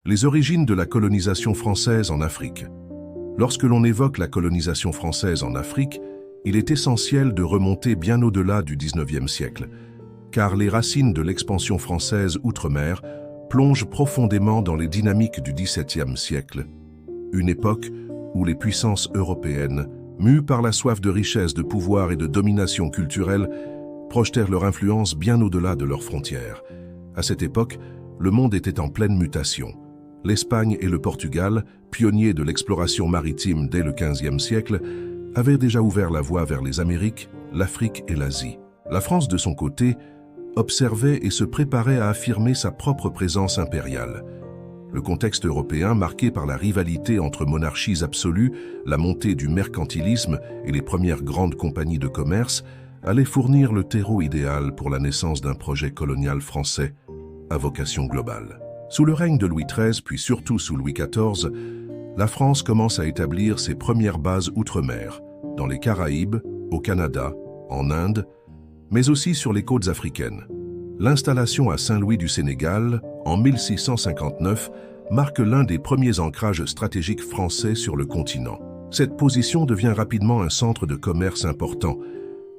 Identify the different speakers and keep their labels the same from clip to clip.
Speaker 1: Les origines de la colonisation française en Afrique. Lorsque l'on évoque la colonisation française en Afrique, il est essentiel de remonter bien au-delà du XIXe siècle, car les racines de l'expansion française outre-mer plongent profondément dans les dynamiques du XVIIe siècle, une époque où les puissances européennes, mues par la soif de richesse, de pouvoir et de domination culturelle, projetèrent leur influence bien au-delà de leurs frontières. À cette époque, le monde était en pleine mutation. L'Espagne et le Portugal, pionniers de l'exploration maritime dès le XVe siècle, avaient déjà ouvert la voie vers les Amériques, l'Afrique et l'Asie. La France, de son côté, observait et se préparait à affirmer sa propre présence impériale. Le contexte européen, marqué par la rivalité entre monarchies absolues, la montée du mercantilisme et les premières grandes compagnies de commerce, allait fournir le terreau idéal pour la naissance d'un projet colonial français à vocation globale. Sous le règne de Louis XIII, puis surtout sous Louis XIV, la France commence à établir ses premières bases outre-mer, dans les Caraïbes, au Canada, en Inde, mais aussi sur les côtes africaines. L'installation à Saint-Louis du Sénégal, en 1659, marque l'un des premiers ancrages stratégiques français sur le continent. Cette position devient rapidement un centre de commerce important,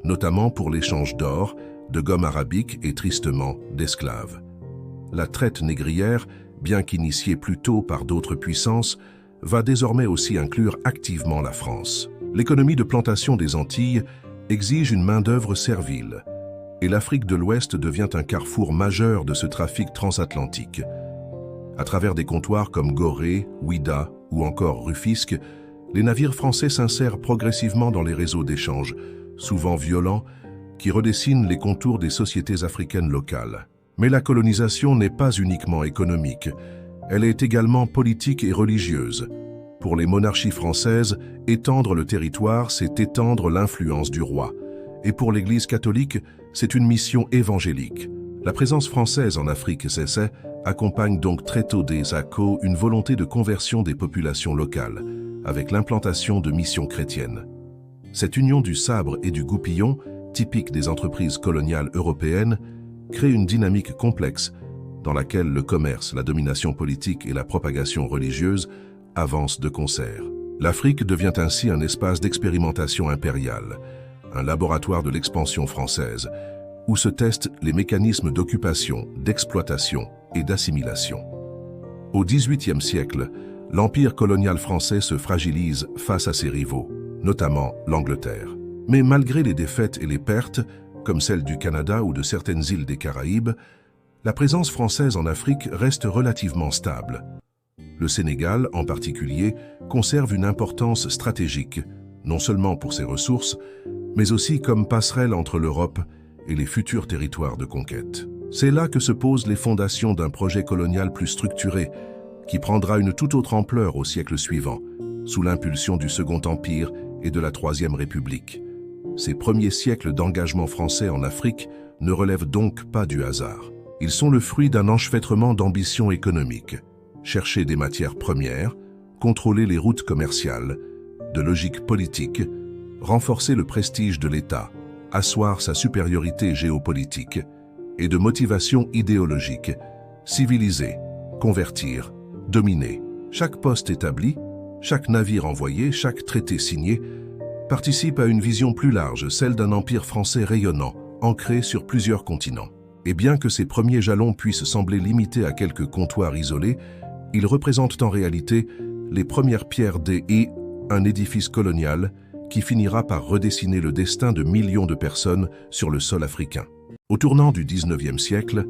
Speaker 1: notamment pour l'échange d'or, de gomme arabique et tristement d'esclaves. La traite négrière, bien qu'initiée plus tôt par d'autres puissances, va désormais aussi inclure activement la France. L'économie de plantation des Antilles exige une main-d'œuvre servile, et l'Afrique de l'Ouest devient un carrefour majeur de ce trafic transatlantique. À travers des comptoirs comme Gorée, Ouidah ou encore Rufisque, les navires français s'insèrent progressivement dans les réseaux d'échange, souvent violents, qui redessinent les contours des sociétés africaines locales. Mais la colonisation n'est pas uniquement économique, elle est également politique et religieuse. Pour les monarchies françaises, étendre le territoire, c'est étendre l'influence du roi. Et pour l'Église catholique, c'est une mission évangélique. La présence française en Afrique cessait accompagne donc très tôt des ACO une volonté de conversion des populations locales, avec l'implantation de missions chrétiennes. Cette union du sabre et du goupillon, typique des entreprises coloniales européennes, crée une dynamique complexe dans laquelle le commerce, la domination politique et la propagation religieuse avancent de concert. L'Afrique devient ainsi un espace d'expérimentation impériale, un laboratoire de l'expansion française, où se testent les mécanismes d'occupation, d'exploitation et d'assimilation. Au XVIIIe siècle, l'empire colonial français se fragilise face à ses rivaux, notamment l'Angleterre. Mais malgré les défaites et les pertes, comme celle du Canada ou de certaines îles des Caraïbes, la présence française en Afrique reste relativement stable. Le Sénégal, en particulier, conserve une importance stratégique, non seulement pour ses ressources, mais aussi comme passerelle entre l'Europe et les futurs territoires de conquête. C'est là que se posent les fondations d'un projet colonial plus structuré, qui prendra une toute autre ampleur au siècle suivant, sous l'impulsion du Second Empire et de la Troisième République. Ces premiers siècles d'engagement français en Afrique ne relèvent donc pas du hasard. Ils sont le fruit d'un enchevêtrement d'ambitions économiques, chercher des matières premières, contrôler les routes commerciales, de logique politique, renforcer le prestige de l'État, asseoir sa supériorité géopolitique, et de motivation idéologique, civiliser, convertir, dominer. Chaque poste établi, chaque navire envoyé, chaque traité signé, participe à une vision plus large, celle d'un empire français rayonnant, ancré sur plusieurs continents. Et bien que ces premiers jalons puissent sembler limités à quelques comptoirs isolés, ils représentent en réalité les premières pierres un édifice colonial qui finira par redessiner le destin de millions de personnes sur le sol africain. Au tournant du XIXe siècle,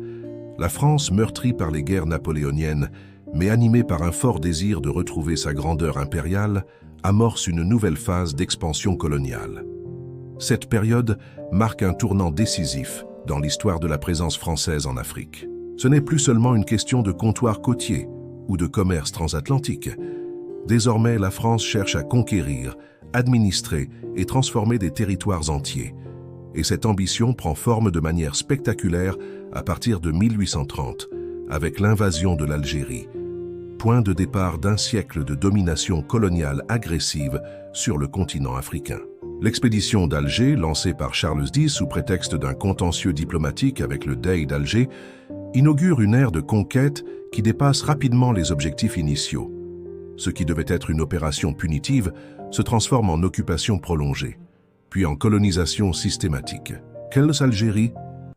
Speaker 1: la France, meurtrie par les guerres napoléoniennes, mais animée par un fort désir de retrouver sa grandeur impériale, amorce une nouvelle phase d'expansion coloniale. Cette période marque un tournant décisif dans l'histoire de la présence française en Afrique. Ce n'est plus seulement une question de comptoir côtier ou de commerce transatlantique. Désormais, la France cherche à conquérir, administrer et transformer des territoires entiers. Et cette ambition prend forme de manière spectaculaire à partir de 1830, avec l'invasion de l'Algérie, point de départ d'un siècle de domination coloniale agressive sur le continent africain. L'expédition d'Alger, lancée par Charles X sous prétexte d'un contentieux diplomatique avec le Dey d'Alger, inaugure une ère de conquête qui dépasse rapidement les objectifs initiaux. Ce qui devait être une opération punitive se transforme en occupation prolongée, puis en colonisation systématique. Quelle Algérie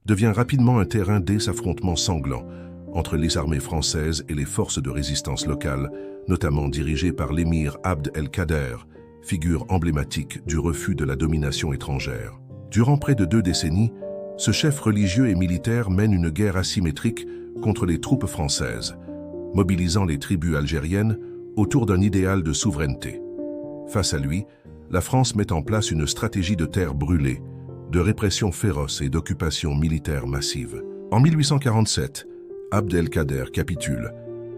Speaker 1: devient rapidement un terrain d'affrontements sanglants entre les armées françaises et les forces de résistance locales, notamment dirigées par l'émir Abd el-Kader, figure emblématique du refus de la domination étrangère. Durant près de 2 décennies, ce chef religieux et militaire mène une guerre asymétrique contre les troupes françaises, mobilisant les tribus algériennes autour d'un idéal de souveraineté. Face à lui, la France met en place une stratégie de terre brûlée, de répression féroce et d'occupation militaire massive. En 1847, Abd el-Kader capitule,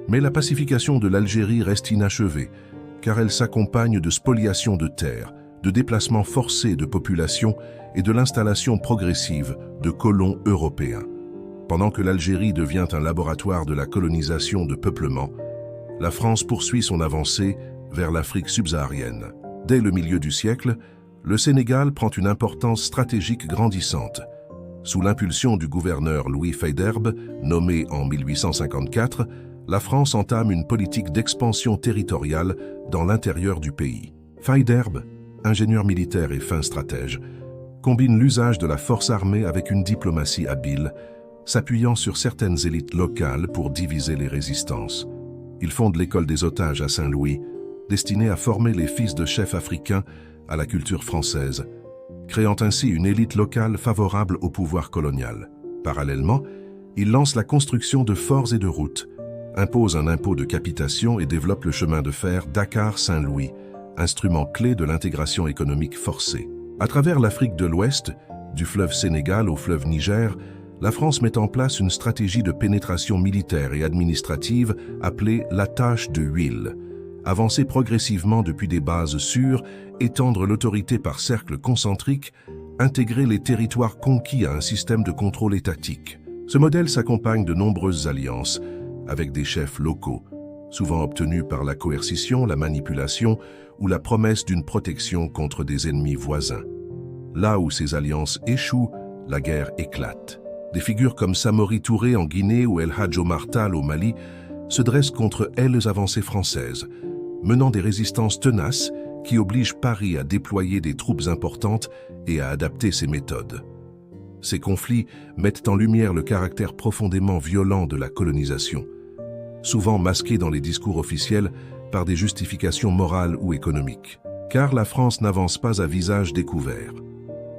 Speaker 1: mais la pacification de l'Algérie reste inachevée, car elle s'accompagne de spoliations de terres, de déplacements forcés de populations et de l'installation progressive de colons européens. Pendant que l'Algérie devient un laboratoire de la colonisation de peuplement, la France poursuit son avancée vers l'Afrique subsaharienne. Dès le milieu du siècle, le Sénégal prend une importance stratégique grandissante. Sous l'impulsion du gouverneur Louis Faidherbe, nommé en 1854, la France entame une politique d'expansion territoriale dans l'intérieur du pays. Faidherbe, ingénieur militaire et fin stratège, combine l'usage de la force armée avec une diplomatie habile, s'appuyant sur certaines élites locales pour diviser les résistances. Il fonde l'école des otages à Saint-Louis, destinée à former les fils de chefs africains à la culture française, créant ainsi une élite locale favorable au pouvoir colonial. Parallèlement, il lance la construction de forts et de routes, impose un impôt de capitation et développe le chemin de fer Dakar-Saint-Louis, instrument clé de l'intégration économique forcée. À travers l'Afrique de l'Ouest, du fleuve Sénégal au fleuve Niger, la France met en place une stratégie de pénétration militaire et administrative appelée l'attache de huile. Avancer progressivement depuis des bases sûres, étendre l'autorité par cercles concentriques, intégrer les territoires conquis à un système de contrôle étatique. Ce modèle s'accompagne de nombreuses alliances avec des chefs locaux, souvent obtenus par la coercition, la manipulation ou la promesse d'une protection contre des ennemis voisins. Là où ces alliances échouent, la guerre éclate. Des figures comme Samori Touré en Guinée ou El Hadj Omar Tall au Mali se dressent contre elles avancées françaises, menant des résistances tenaces qui obligent Paris à déployer des troupes importantes et à adapter ses méthodes. Ces conflits mettent en lumière le caractère profondément violent de la colonisation, souvent masqué dans les discours officiels par des justifications morales ou économiques. Car la France n'avance pas à visage découvert.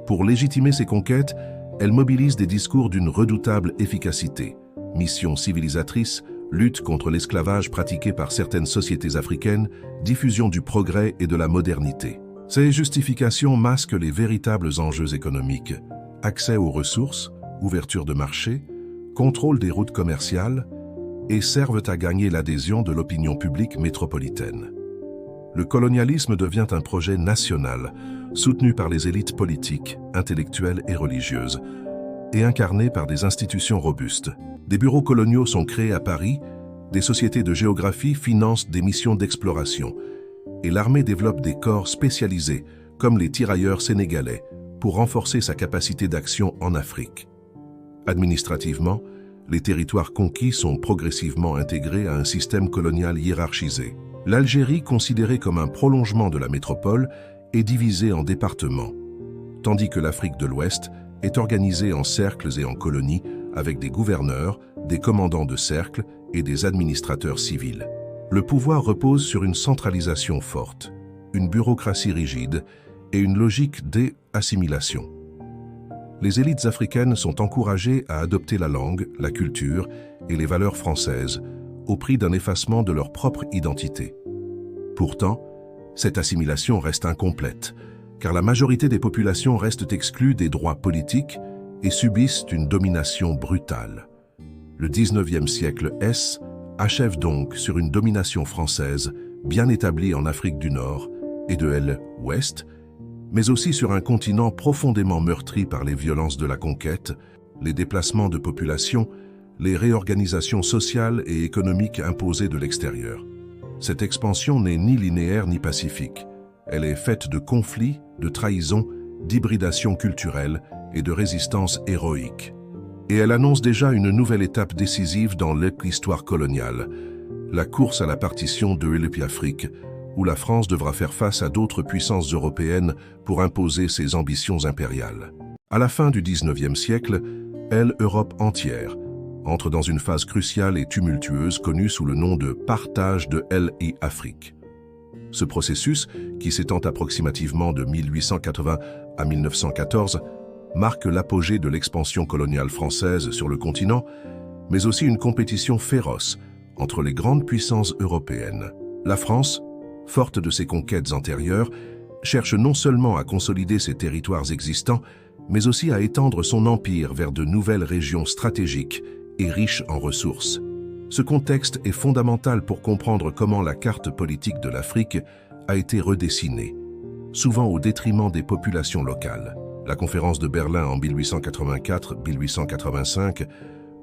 Speaker 1: Pour légitimer ses conquêtes, elle mobilise des discours d'une redoutable efficacité. Mission civilisatrice, lutte contre l'esclavage pratiqué par certaines sociétés africaines, diffusion du progrès et de la modernité. Ces justifications masquent les véritables enjeux économiques: accès aux ressources, ouverture de marché, contrôle des routes commerciales, et servent à gagner l'adhésion de l'opinion publique métropolitaine. Le colonialisme devient un projet national, soutenu par les élites politiques, intellectuelles et religieuses, et incarné par des institutions robustes. Des bureaux coloniaux sont créés à Paris, des sociétés de géographie financent des missions d'exploration, et l'armée développe des corps spécialisés, comme les tirailleurs sénégalais, pour renforcer sa capacité d'action en Afrique. Administrativement, les territoires conquis sont progressivement intégrés à un système colonial hiérarchisé. L'Algérie, considérée comme un prolongement de la métropole, est divisée en départements, tandis que l'Afrique de l'Ouest est organisée en cercles et en colonies avec des gouverneurs, des commandants de cercles et des administrateurs civils. Le pouvoir repose sur une centralisation forte, une bureaucratie rigide et une logique d'assimilation. Les élites africaines sont encouragées à adopter la langue, la culture et les valeurs françaises au prix d'un effacement de leur propre identité. Pourtant, cette assimilation reste incomplète, car la majorité des populations restent exclues des droits politiques et subissent une domination brutale. Le 19e siècle achève donc sur une domination française bien établie en Afrique du Nord et de l'Ouest, mais aussi sur un continent profondément meurtri par les violences de la conquête, les déplacements de population, les réorganisations sociales et économiques imposées de l'extérieur. Cette expansion n'est ni linéaire ni pacifique. Elle est faite de conflits, de trahisons, d'hybridation culturelle et de résistance héroïque. Et elle annonce déjà une nouvelle étape décisive dans l'histoire coloniale, la course à la partition de l'Afrique, où la France devra faire face à d'autres puissances européennes pour imposer ses ambitions impériales. À la fin du XIXe siècle, l'Europe entière entre dans une phase cruciale et tumultueuse connue sous le nom de partage de l'Afrique. Ce processus, qui s'étend approximativement de 1880 à 1914, marque l'apogée de l'expansion coloniale française sur le continent, mais aussi une compétition féroce entre les grandes puissances européennes. La France, forte de ses conquêtes antérieures, cherche non seulement à consolider ses territoires existants, mais aussi à étendre son empire vers de nouvelles régions stratégiques et riches en ressources. Ce contexte est fondamental pour comprendre comment la carte politique de l'Afrique a été redessinée, souvent au détriment des populations locales. La conférence de Berlin en 1884-1885,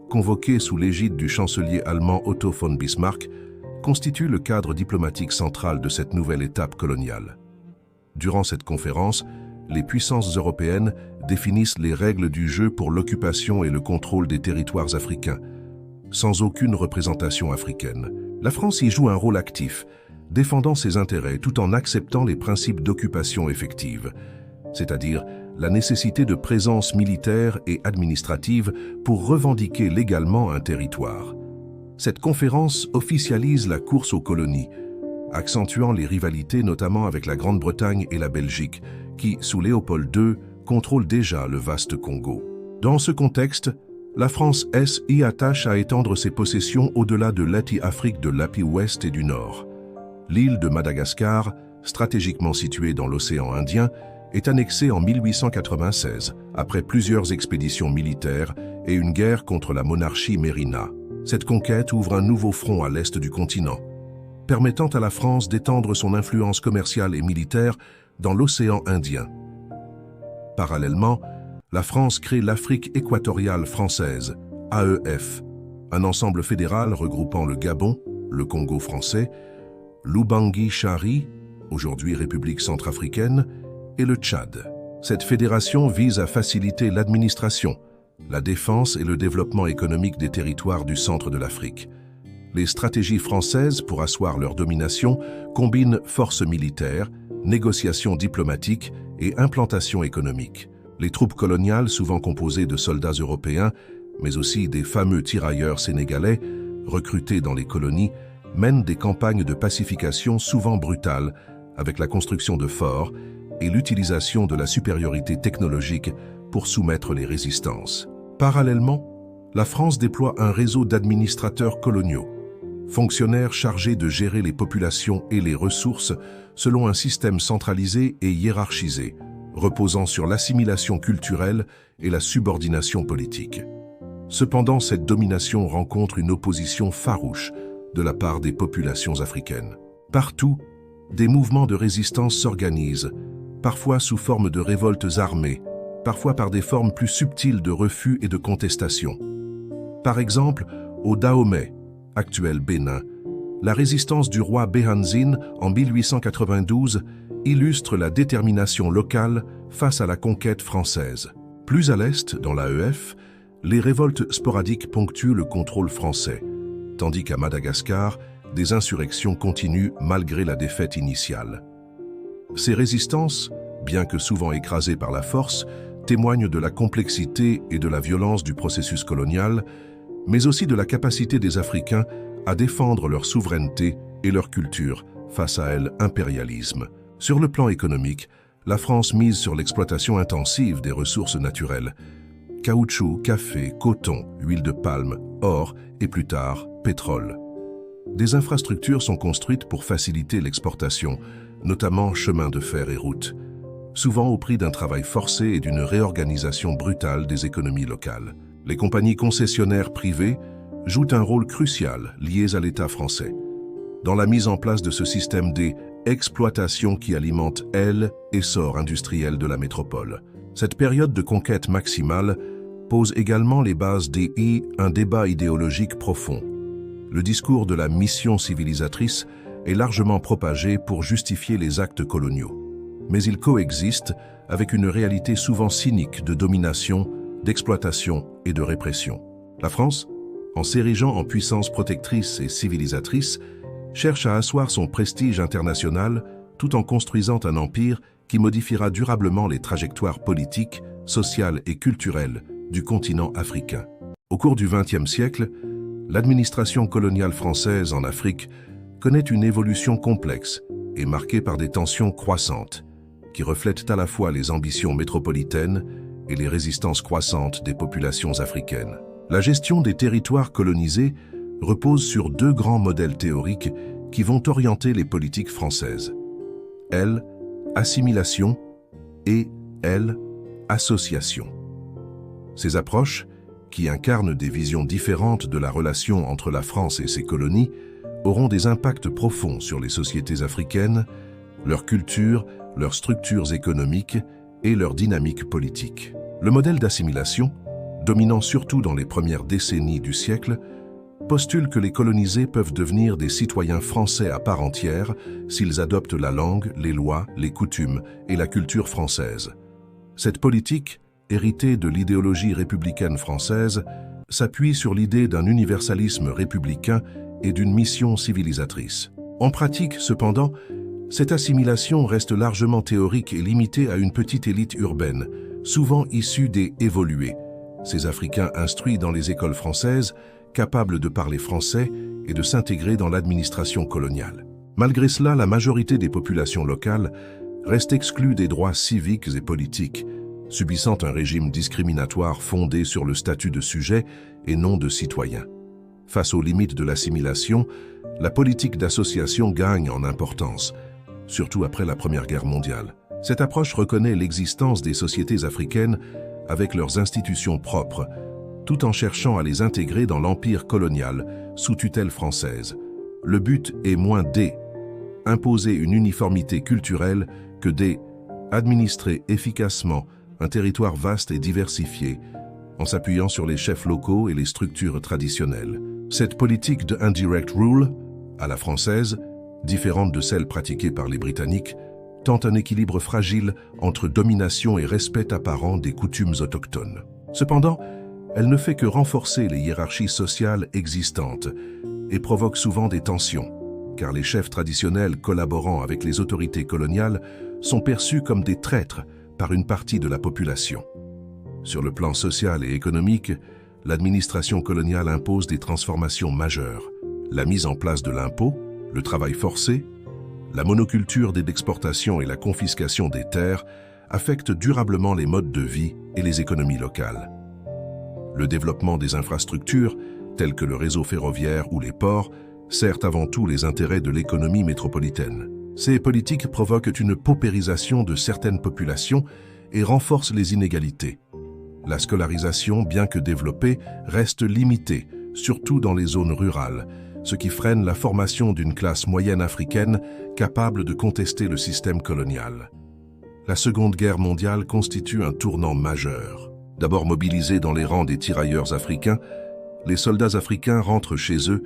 Speaker 1: convoquée sous l'égide du chancelier allemand Otto von Bismarck, constitue le cadre diplomatique central de cette nouvelle étape coloniale. Durant cette conférence, les puissances européennes définissent les règles du jeu pour l'occupation et le contrôle des territoires africains, sans aucune représentation africaine. La France y joue un rôle actif, défendant ses intérêts tout en acceptant les principes d'occupation effective, c'est-à-dire la nécessité de présence militaire et administrative pour revendiquer légalement un territoire. Cette conférence officialise la course aux colonies, accentuant les rivalités notamment avec la Grande-Bretagne et la Belgique, qui, sous Léopold II, contrôlent déjà le vaste Congo. Dans ce contexte, la France s'y attache à étendre ses possessions au-delà de l'Afrique de l'Ouest et du Nord. L'île de Madagascar, stratégiquement située dans l'océan Indien, est annexée en 1896, après plusieurs expéditions militaires et une guerre contre la monarchie Mérina. Cette conquête ouvre un nouveau front à l'est du continent, permettant à la France d'étendre son influence commerciale et militaire dans l'océan Indien. Parallèlement, la France crée l'Afrique équatoriale française, AEF, un ensemble fédéral regroupant le Gabon, le Congo français, l'Ubangui-Chari, aujourd'hui République centrafricaine, et le Tchad. Cette fédération vise à faciliter l'administration, la défense et le développement économique des territoires du centre de l'Afrique. Les stratégies françaises pour asseoir leur domination combinent force militaire, négociations diplomatiques et implantation économique. Les troupes coloniales, souvent composées de soldats européens, mais aussi des fameux tirailleurs sénégalais, recrutés dans les colonies, mènent des campagnes de pacification souvent brutales, avec la construction de forts et l'utilisation de la supériorité technologique pour soumettre les résistances. Parallèlement, la France déploie un réseau d'administrateurs coloniaux, fonctionnaires chargés de gérer les populations et les ressources selon un système centralisé et hiérarchisé, reposant sur l'assimilation culturelle et la subordination politique. Cependant, cette domination rencontre une opposition farouche de la part des populations africaines. Partout, des mouvements de résistance s'organisent, parfois sous forme de révoltes armées, parfois par des formes plus subtiles de refus et de contestation. Par exemple, au Dahomey, actuel Bénin, la résistance du roi Béhanzine en 1892 illustre la détermination locale face à la conquête française. Plus à l'est, dans l'AEF, les révoltes sporadiques ponctuent le contrôle français, tandis qu'à Madagascar, des insurrections continuent malgré la défaite initiale. Ces résistances, bien que souvent écrasées par la force, témoignent de la complexité et de la violence du processus colonial, mais aussi de la capacité des Africains à défendre leur souveraineté et leur culture face à l'impérialisme. Sur le plan économique, la France mise sur l'exploitation intensive des ressources naturelles, caoutchouc, café, coton, huile de palme, or et plus tard, pétrole. Des infrastructures sont construites pour faciliter l'exportation, notamment chemins de fer et routes, souvent au prix d'un travail forcé et d'une réorganisation brutale des économies locales. Les compagnies concessionnaires privées jouent un rôle crucial lié à l'État français, dans la mise en place de ce système d'exploitation qui alimente l'essor industriel de la métropole. Cette période de conquête maximale pose également les bases d'un débat idéologique profond. Le discours de la mission civilisatrice est largement propagé pour justifier les actes coloniaux. Mais il coexiste avec une réalité souvent cynique de domination, d'exploitation et de répression. La France, en s'érigeant en puissance protectrice et civilisatrice, cherche à asseoir son prestige international tout en construisant un empire qui modifiera durablement les trajectoires politiques, sociales et culturelles du continent africain. Au cours du XXe siècle, l'administration coloniale française en Afrique connaît une évolution complexe et marquée par des tensions croissantes, qui reflètent à la fois les ambitions métropolitaines et les résistances croissantes des populations africaines. La gestion des territoires colonisés repose sur deux grands modèles théoriques qui vont orienter les politiques françaises. L, assimilation et L, association. Ces approches, qui incarnent des visions différentes de la relation entre la France et ses colonies, auront des impacts profonds sur les sociétés africaines, leur culture, leurs structures économiques et leur dynamique politique. Le modèle d'assimilation, dominant surtout dans les premières décennies du siècle, postule que les colonisés peuvent devenir des citoyens français à part entière s'ils adoptent la langue, les lois, les coutumes et la culture française. Cette politique, héritée de l'idéologie républicaine française, s'appuie sur l'idée d'un universalisme républicain et d'une mission civilisatrice. En pratique, cependant, cette assimilation reste largement théorique et limitée à une petite élite urbaine, souvent issue des évolués, ces Africains instruits dans les écoles françaises, capables de parler français et de s'intégrer dans l'administration coloniale. Malgré cela, la majorité des populations locales reste exclue des droits civiques et politiques, subissant un régime discriminatoire fondé sur le statut de sujet et non de citoyen. Face aux limites de l'assimilation, la politique d'association gagne en importance, surtout après la Première Guerre mondiale. Cette approche reconnaît l'existence des sociétés africaines avec leurs institutions propres, tout en cherchant à les intégrer dans l'empire colonial sous tutelle française. Le but est moins d', imposer une uniformité culturelle, que d', administrer efficacement un territoire vaste et diversifié, en s'appuyant sur les chefs locaux et les structures traditionnelles. Cette politique de indirect rule, à la française, différente de celle pratiquée par les Britanniques, tente un équilibre fragile entre domination et respect apparent des coutumes autochtones. Cependant, elle ne fait que renforcer les hiérarchies sociales existantes et provoque souvent des tensions, car les chefs traditionnels collaborant avec les autorités coloniales sont perçus comme des traîtres par une partie de la population. Sur le plan social et économique, l'administration coloniale impose des transformations majeures. La mise en place de l'impôt, le travail forcé, la monoculture des exportations et la confiscation des terres affectent durablement les modes de vie et les économies locales. Le développement des infrastructures, telles que le réseau ferroviaire ou les ports, sert avant tout les intérêts de l'économie métropolitaine. Ces politiques provoquent une paupérisation de certaines populations et renforcent les inégalités. La scolarisation, bien que développée, reste limitée, surtout dans les zones rurales, ce qui freine la formation d'une classe moyenne africaine capable de contester le système colonial. La Seconde Guerre mondiale constitue un tournant majeur. D'abord mobilisés dans les rangs des tirailleurs africains, les soldats africains rentrent chez eux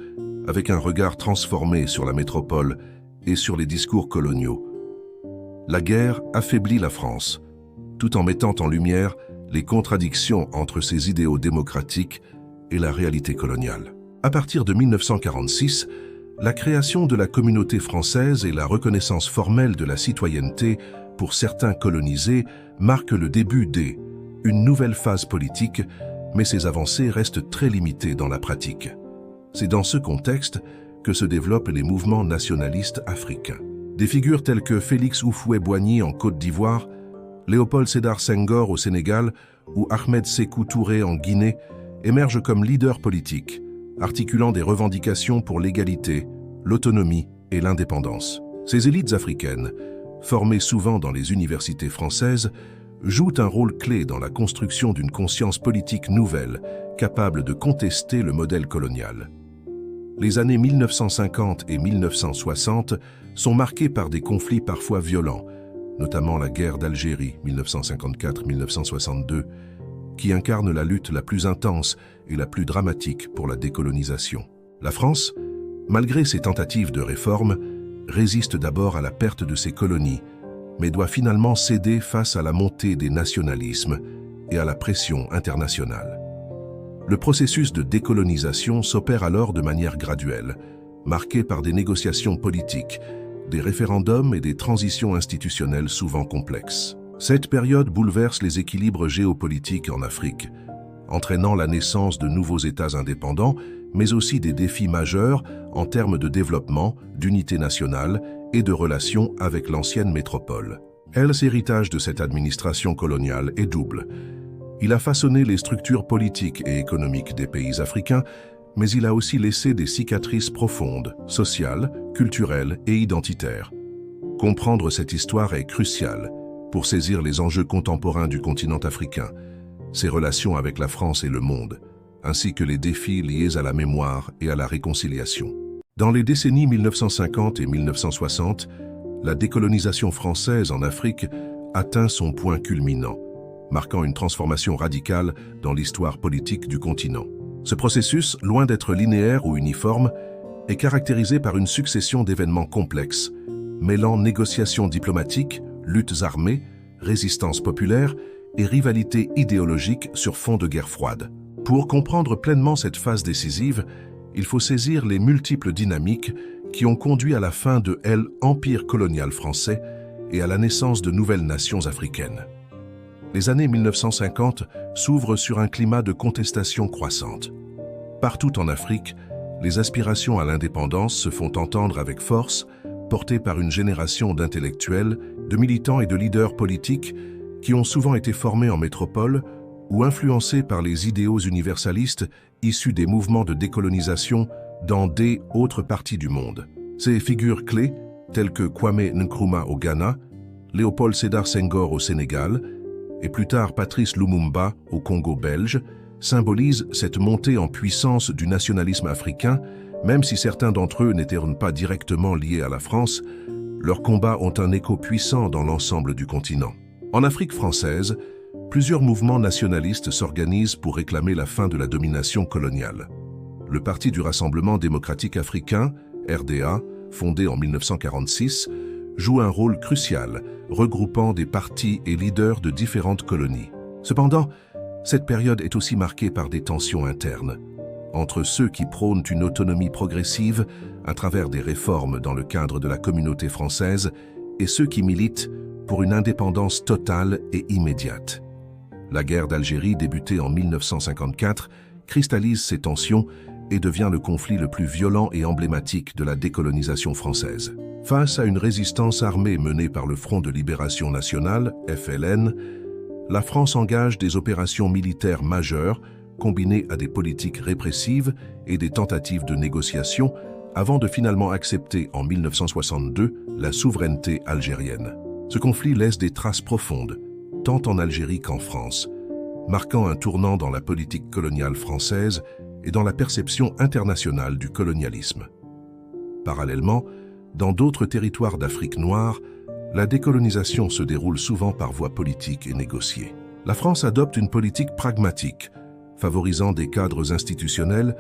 Speaker 1: avec un regard transformé sur la métropole et sur les discours coloniaux. La guerre affaiblit la France, tout en mettant en lumière les contradictions entre ses idéaux démocratiques et la réalité coloniale. À partir de 1946, la création de la communauté française et la reconnaissance formelle de la citoyenneté pour certains colonisés marquent le début d'une nouvelle phase politique, mais ces avancées restent très limitées dans la pratique. C'est dans ce contexte que se développent les mouvements nationalistes africains. Des figures telles que Félix Houphouët-Boigny en Côte d'Ivoire, Léopold Sédar Senghor au Sénégal ou Ahmed Sékou Touré en Guinée émergent comme leaders politiques, articulant des revendications pour l'égalité, l'autonomie et l'indépendance. Ces élites africaines, formées souvent dans les universités françaises, jouent un rôle clé dans la construction d'une conscience politique nouvelle, capable de contester le modèle colonial. Les années 1950 et 1960 sont marquées par des conflits parfois violents, notamment la guerre d'Algérie 1954-1962, qui incarne la lutte la plus intense et la plus dramatique pour la décolonisation. La France, malgré ses tentatives de réforme, résiste d'abord à la perte de ses colonies, mais doit finalement céder face à la montée des nationalismes et à la pression internationale. Le processus de décolonisation s'opère alors de manière graduelle, marqué par des négociations politiques, des référendums et des transitions institutionnelles souvent complexes. Cette période bouleverse les équilibres géopolitiques en Afrique, entraînant la naissance de nouveaux États indépendants, mais aussi des défis majeurs en termes de développement, d'unité nationale et de relations avec l'ancienne métropole. L'héritage de cette administration coloniale est double. Il a façonné les structures politiques et économiques des pays africains, mais il a aussi laissé des cicatrices profondes, sociales, culturelles et identitaires. Comprendre cette histoire est crucial pour saisir les enjeux contemporains du continent africain, ses relations avec la France et le monde, ainsi que les défis liés à la mémoire et à la réconciliation. Dans les décennies 1950 et 1960, la décolonisation française en Afrique atteint son point culminant, marquant une transformation radicale dans l'histoire politique du continent. Ce processus, loin d'être linéaire ou uniforme, est caractérisé par une succession d'événements complexes, mêlant négociations diplomatiques, luttes armées, résistance populaire et rivalité idéologique sur fond de guerre froide. Pour comprendre pleinement cette phase décisive, il faut saisir les multiples dynamiques qui ont conduit à la fin de l'Empire colonial français et à la naissance de nouvelles nations africaines. Les années 1950 s'ouvrent sur un climat de contestation croissante. Partout en Afrique, les aspirations à l'indépendance se font entendre avec force, portées par une génération d'intellectuels, de militants et de leaders politiques qui ont souvent été formés en métropole ou influencés par les idéaux universalistes issus des mouvements de décolonisation dans des autres parties du monde. Ces figures clés, telles que Kwame Nkrumah au Ghana, Léopold Sédar Senghor au Sénégal, et plus tard Patrice Lumumba au Congo belge, symbolisent cette montée en puissance du nationalisme africain, même si certains d'entre eux n'étaient pas directement liés à la France, leurs combats ont un écho puissant dans l'ensemble du continent. En Afrique française, plusieurs mouvements nationalistes s'organisent pour réclamer la fin de la domination coloniale. Le Parti du Rassemblement démocratique africain, RDA, fondé en 1946, joue un rôle crucial, regroupant des partis et leaders de différentes colonies. Cependant, cette période est aussi marquée par des tensions internes, entre ceux qui prônent une autonomie progressive à travers des réformes dans le cadre de la communauté française et ceux qui militent pour une indépendance totale et immédiate. La guerre d'Algérie, débutée en 1954, cristallise ces tensions et devient le conflit le plus violent et emblématique de la décolonisation française. Face à une résistance armée menée par le Front de Libération Nationale, FLN, la France engage des opérations militaires majeures combinées à des politiques répressives et des tentatives de négociation avant de finalement accepter en 1962 la souveraineté algérienne. Ce conflit laisse des traces profondes, tant en Algérie qu'en France, marquant un tournant dans la politique coloniale française et dans la perception internationale du colonialisme. Parallèlement, dans d'autres territoires d'Afrique noire, la décolonisation se déroule souvent par voie politique et négociée. La France adopte une politique pragmatique, favorisant des cadres institutionnels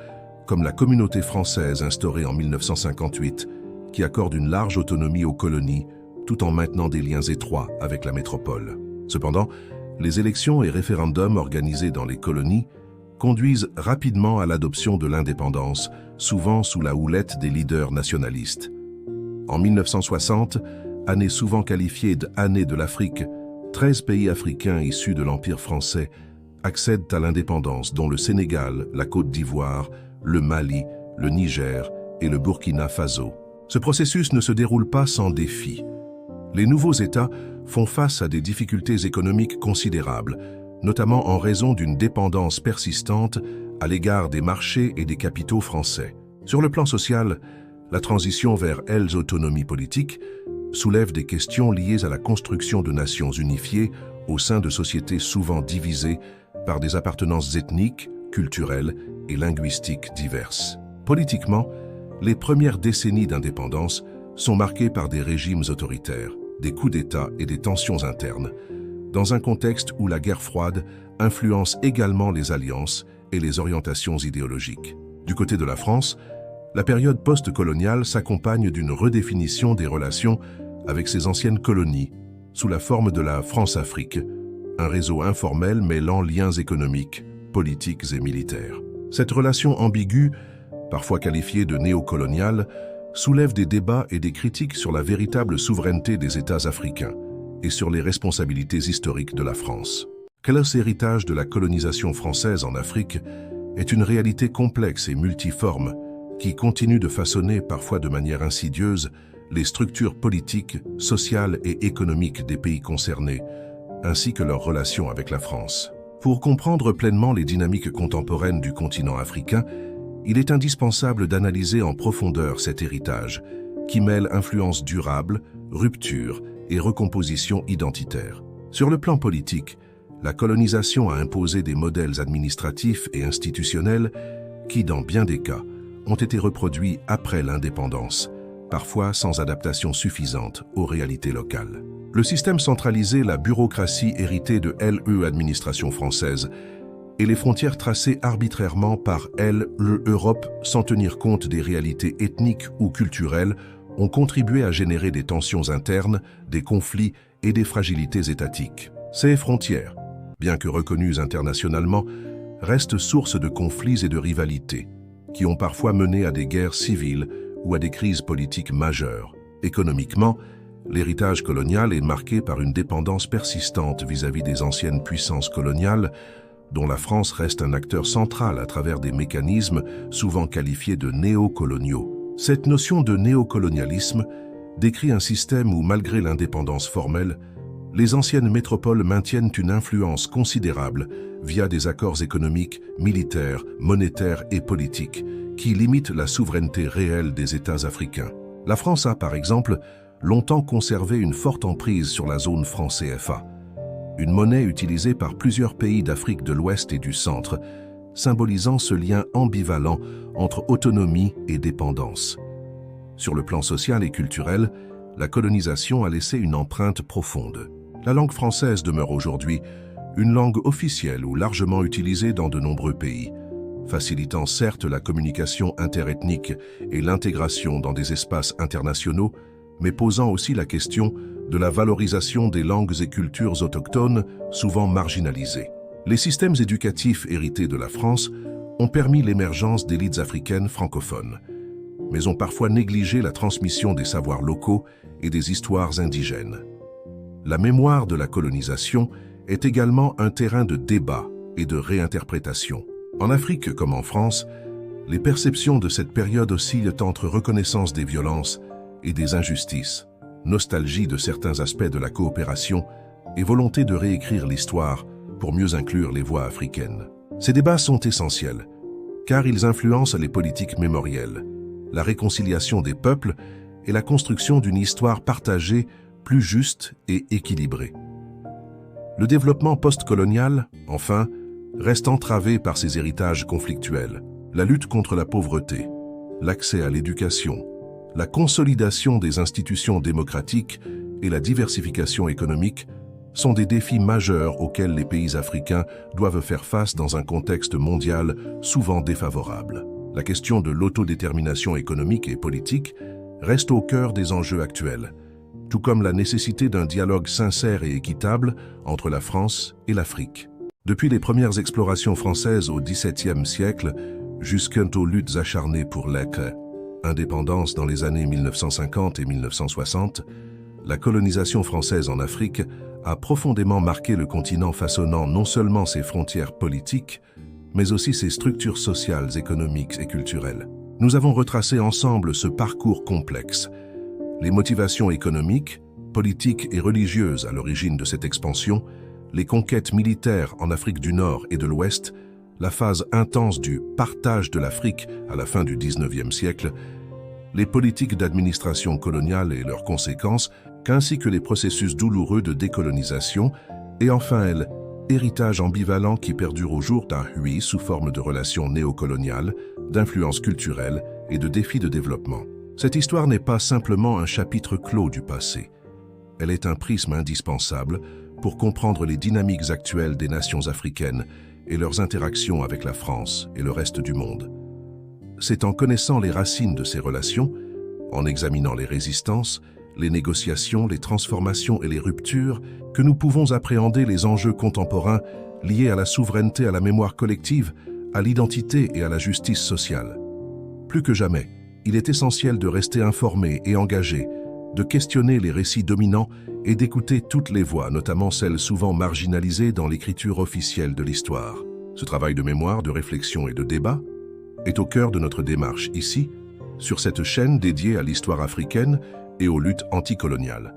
Speaker 1: comme la Communauté française instaurée en 1958, qui accorde une large autonomie aux colonies tout en maintenant des liens étroits avec la métropole. Cependant, les élections et référendums organisés dans les colonies conduisent rapidement à l'adoption de l'indépendance, souvent sous la houlette des leaders nationalistes. En 1960, année souvent qualifiée d'année de l'Afrique, 13 pays africains issus de l'Empire français accèdent à l'indépendance, dont le Sénégal, la Côte d'Ivoire, le Mali, le Niger et le Burkina Faso. Ce processus ne se déroule pas sans défis. Les nouveaux États font face à des difficultés économiques considérables, notamment en raison d'une dépendance persistante à l'égard des marchés et des capitaux français. Sur le plan social, la transition vers l'autonomie politique soulève des questions liées à la construction de nations unifiées au sein de sociétés souvent divisées par des appartenances ethniques, culturelles et linguistiques diverses. Politiquement, les premières décennies d'indépendance sont marquées par des régimes autoritaires, des coups d'État et des tensions internes, dans un contexte où la guerre froide influence également les alliances et les orientations idéologiques. Du côté de la France, la période post-coloniale s'accompagne d'une redéfinition des relations avec ses anciennes colonies, sous la forme de la France-Afrique, un réseau informel mêlant liens économiques, politiques et militaires. Cette relation ambiguë, parfois qualifiée de néocoloniale, soulève des débats et des critiques sur la véritable souveraineté des États africains et sur les responsabilités historiques de la France. Quel héritage de la colonisation française en Afrique est une réalité complexe et multiforme qui continue de façonner, parfois de manière insidieuse, les structures politiques, sociales et économiques des pays concernés, ainsi que leurs relations avec la France. Pour comprendre pleinement les dynamiques contemporaines du continent africain, il est indispensable d'analyser en profondeur cet héritage, qui mêle influence durable, rupture et recomposition identitaire. Sur le plan politique, la colonisation a imposé des modèles administratifs et institutionnels qui, dans bien des cas, ont été reproduits après l'indépendance, parfois sans adaptation suffisante aux réalités locales. Le système centralisé, la bureaucratie héritée de l'E administration française et les frontières tracées arbitrairement par l'Europe sans tenir compte des réalités ethniques ou culturelles ont contribué à générer des tensions internes, des conflits et des fragilités étatiques. Ces frontières, bien que reconnues internationalement, restent source de conflits et de rivalités, qui ont parfois mené à des guerres civiles ou à des crises politiques majeures. Économiquement, l'héritage colonial est marqué par une dépendance persistante vis-à-vis des anciennes puissances coloniales, dont la France reste un acteur central à travers des mécanismes souvent qualifiés de néocoloniaux. Cette notion de néocolonialisme décrit un système où, malgré l'indépendance formelle, les anciennes métropoles maintiennent une influence considérable via des accords économiques, militaires, monétaires et politiques qui limitent la souveraineté réelle des États africains. La France a, par exemple, longtemps conservé une forte emprise sur la zone franc CFA, une monnaie utilisée par plusieurs pays d'Afrique de l'Ouest et du Centre, symbolisant ce lien ambivalent entre autonomie et dépendance. Sur le plan social et culturel, la colonisation a laissé une empreinte profonde. La langue française demeure aujourd'hui une langue officielle ou largement utilisée dans de nombreux pays, facilitant certes la communication interethnique et l'intégration dans des espaces internationaux, mais posant aussi la question de la valorisation des langues et cultures autochtones souvent marginalisées. Les systèmes éducatifs hérités de la France ont permis l'émergence d'élites africaines francophones, mais ont parfois négligé la transmission des savoirs locaux et des histoires indigènes. La mémoire de la colonisation est également un terrain de débat et de réinterprétation. En Afrique comme en France, les perceptions de cette période oscillent entre reconnaissance des violences et des injustices, nostalgie de certains aspects de la coopération et volonté de réécrire l'histoire pour mieux inclure les voix africaines. Ces débats sont essentiels, car ils influencent les politiques mémorielles, la réconciliation des peuples et la construction d'une histoire partagée plus juste et équilibrée. Le développement post-colonial, enfin, reste entravé par ces héritages conflictuels. La lutte contre la pauvreté, l'accès à l'éducation, la consolidation des institutions démocratiques et la diversification économique sont des défis majeurs auxquels les pays africains doivent faire face dans un contexte mondial souvent défavorable. La question de l'autodétermination économique et politique reste au cœur des enjeux actuels, tout comme la nécessité d'un dialogue sincère et équitable entre la France et l'Afrique. Depuis les premières explorations françaises au XVIIe siècle jusqu'aux luttes acharnées pour l'indépendance dans les années 1950 et 1960, la colonisation française en Afrique a profondément marqué le continent, façonnant non seulement ses frontières politiques, mais aussi ses structures sociales, économiques et culturelles. Nous avons retracé ensemble ce parcours complexe, les motivations économiques, politiques et religieuses à l'origine de cette expansion, les conquêtes militaires en Afrique du Nord et de l'Ouest, la phase intense du partage de l'Afrique à la fin du XIXe siècle, les politiques d'administration coloniale et leurs conséquences, ainsi que les processus douloureux de décolonisation, et enfin héritage ambivalent qui perdure au jour d'aujourd'hui sous forme de relations néocoloniales, d'influences culturelles et de défis de développement. Cette histoire n'est pas simplement un chapitre clos du passé. Elle est un prisme indispensable pour comprendre les dynamiques actuelles des nations africaines et leurs interactions avec la France et le reste du monde. C'est en connaissant les racines de ces relations, en examinant les résistances, les négociations, les transformations et les ruptures que nous pouvons appréhender les enjeux contemporains liés à la souveraineté, à la mémoire collective, à l'identité et à la justice sociale. Plus que jamais, il est essentiel de rester informé et engagé, de questionner les récits dominants et d'écouter toutes les voix, notamment celles souvent marginalisées dans l'écriture officielle de l'histoire. Ce travail de mémoire, de réflexion et de débat est au cœur de notre démarche ici, sur cette chaîne dédiée à l'histoire africaine et aux luttes anticoloniales.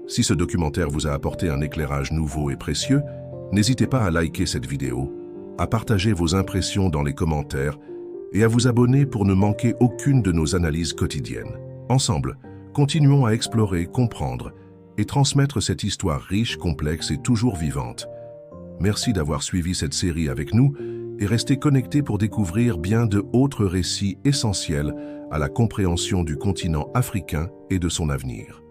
Speaker 1: Si ce documentaire vous a apporté un éclairage nouveau et précieux, n'hésitez pas à liker cette vidéo, à partager vos impressions dans les commentaires et à vous abonner pour ne manquer aucune de nos analyses quotidiennes. Ensemble, continuons à explorer, comprendre et transmettre cette histoire riche, complexe et toujours vivante. Merci d'avoir suivi cette série avec nous et restez connectés pour découvrir bien d'autres récits essentiels à la compréhension du continent africain et de son avenir.